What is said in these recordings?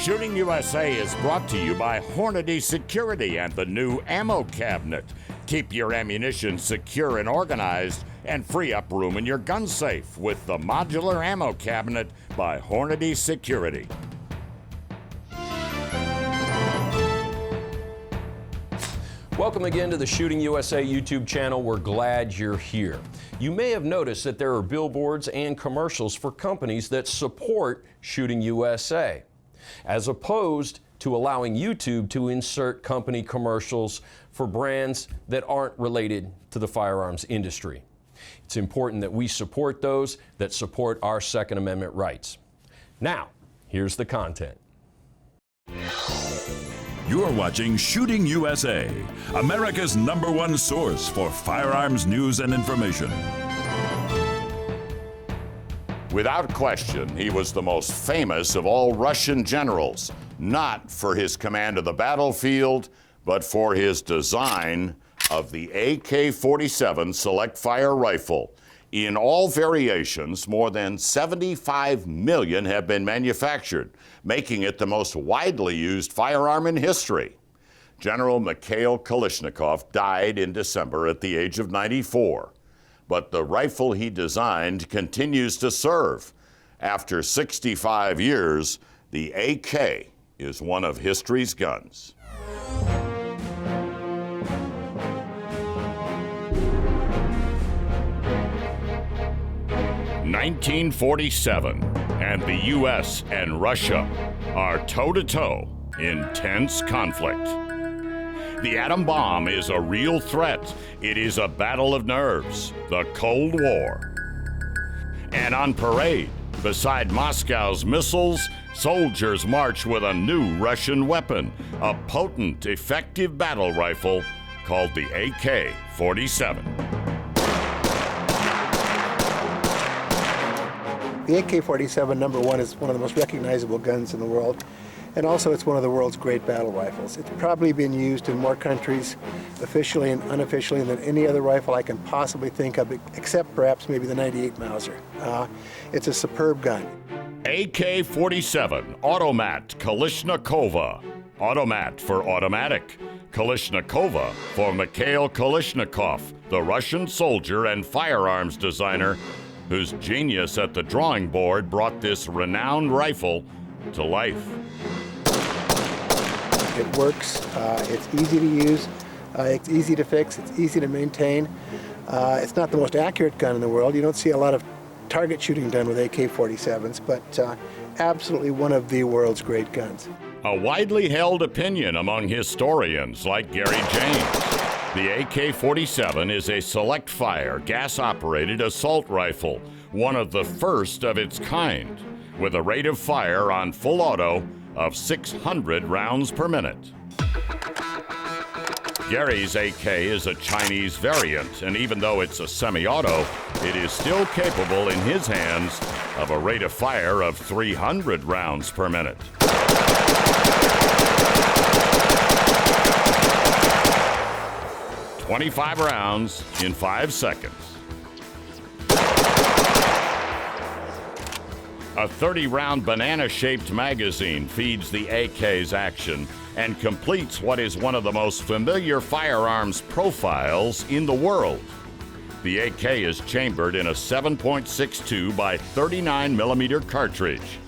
Shooting USA is brought to you by Hornady Security and the new Ammo Cabinet. Keep your ammunition secure and organized and free up room in your gun safe with the Modular Ammo Cabinet by Hornady Security. Welcome again to the Shooting USA YouTube channel. We're glad you're here. You may have noticed that there are billboards and commercials for companies that support Shooting USA, as opposed to allowing YouTube to insert company commercials for brands that aren't related to the firearms industry. It's important that we support those that support our Second Amendment rights. Now, here's the content. You're watching Shooting USA, America's #1 source for firearms news and information. Without question, he was the most famous of all Russian generals, not for his command of the battlefield, but for his design of the AK-47 select fire rifle. In all variations, more than 75 million have been manufactured, making it the most widely used firearm in history. General Mikhail Kalashnikov died in December at the age of 94. But the rifle he designed continues to serve. After 65 years, the AK is one of history's guns. (1947) and the U.S. and Russia are toe-to-toe in tense conflict. The atom bomb is a real threat. It is a battle of nerves, the Cold War. And on parade, beside Moscow's missiles, soldiers march with a new Russian weapon, a potent, effective battle rifle called the AK-47. The AK-47, number one, is one of the most recognizable guns in the world. And also, it's one of the world's great battle rifles. It's probably been used in more countries, officially and unofficially, than any other rifle I can possibly think of, except perhaps maybe the .98 Mauser. It's a superb gun. AK-47 Automat Kalashnikova. Automat for automatic. Kalashnikova for Mikhail Kalashnikov, the Russian soldier and firearms designer whose genius at the drawing board brought this renowned rifle to life. It works, it's easy to use, it's easy to fix, it's easy to maintain. It's not the most accurate gun in the world. You don't see a lot of target shooting done with AK-47s, but absolutely one of the world's great guns. A widely held opinion among historians like Gary James. The AK-47 is a select-fire, gas-operated assault rifle, one of the first of its kind, with a rate of fire on full auto of 600 rounds per minute. Gary's AK is a Chinese variant, and even though it's a semi-auto, it is still capable in his hands of a rate of fire of 300 rounds per minute. "25 rounds in 5 seconds. A 30-round banana-shaped magazine feeds the AK's action and completes what is one of the most familiar firearms profiles in the world. The AK is chambered in a 7.62 by 39 millimeter cartridge,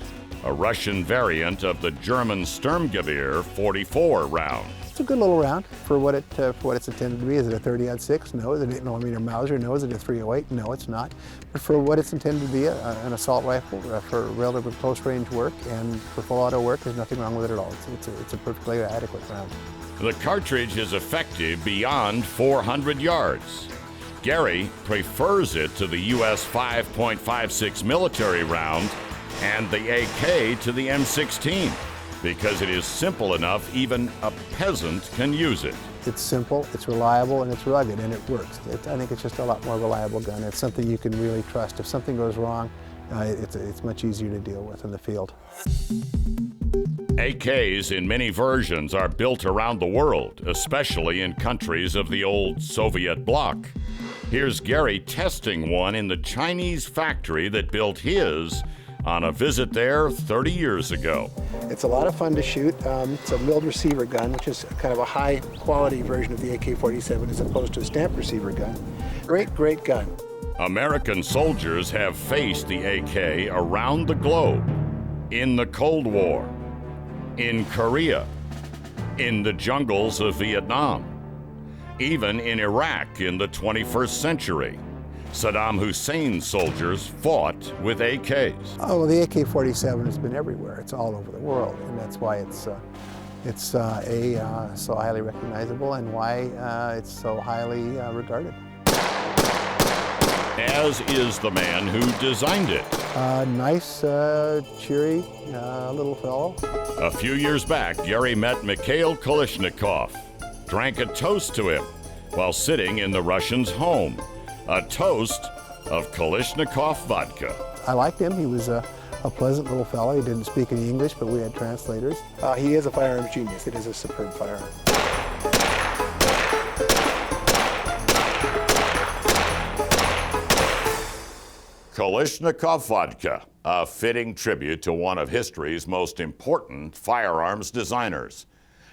a Russian variant of the German Sturmgewehr 44 round. It's a good little round for what it's intended to be. Is it a 30-06? No. Is it an 8 millimeter Mauser? No. Is it a 308? No, it's not. But for what it's intended to be, an assault rifle for relatively close range work and for full auto work, there's nothing wrong with it at all. It's a perfectly adequate round. The cartridge is effective beyond 400 yards. Gary prefers it to the U.S. 5.56 military round and the AK to the M16. Because it is simple enough, even a peasant can use it. It's simple, it's reliable, and it's rugged, and it works. I think it's just a lot more reliable gun. It's something you can really trust. If something goes wrong, it's much easier to deal with in the field. AKs in many versions are built around the world, especially in countries of the old Soviet bloc. Here's Gary testing one in the Chinese factory that built his on a visit there 30 years ago. It's a lot of fun to shoot. It's a milled receiver gun, which is kind of a high quality version of the AK-47 as opposed to a stamped receiver gun. Great, great gun. American soldiers have faced the AK around the globe, in the Cold War, in Korea, in the jungles of Vietnam, even in Iraq in the 21st century. Saddam Hussein's soldiers fought with AKs. Oh, well, the AK-47 has been everywhere. It's all over the world, and that's why it's so highly recognizable and why it's so highly regarded. As is the man who designed it. Nice, cheery little fellow. A few years back, Gary met Mikhail Kalashnikov, drank a toast to him while sitting in the Russian's home. A toast of Kalashnikov vodka. I liked him. He was a pleasant little fellow. He didn't speak any English, but we had translators. He is a firearms genius. It is a superb firearm. Kalashnikov vodka, a fitting tribute to one of history's most important firearms designers.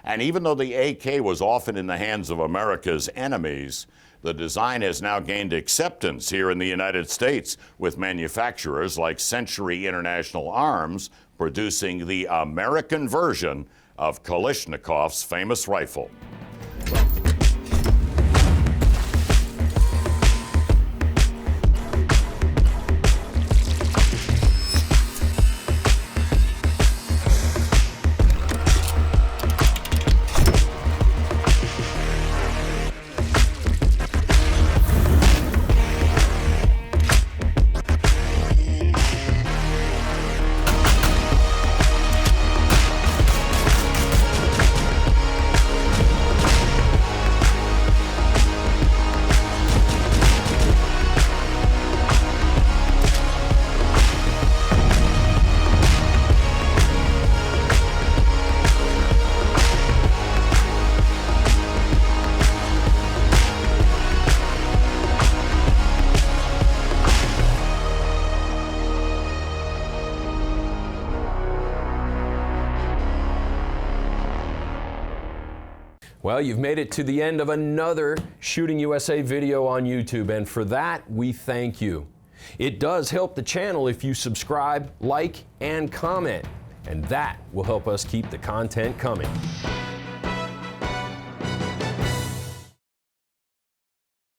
And even though the AK was often in the hands of America's enemies, the design has now gained acceptance here in the United States, with manufacturers like Century International Arms producing the American version of Kalashnikov's famous rifle. Well, you've made it to the end of another Shooting USA video on YouTube, and for that, we thank you. It does help the channel if you subscribe, like, and comment, and that will help us keep the content coming.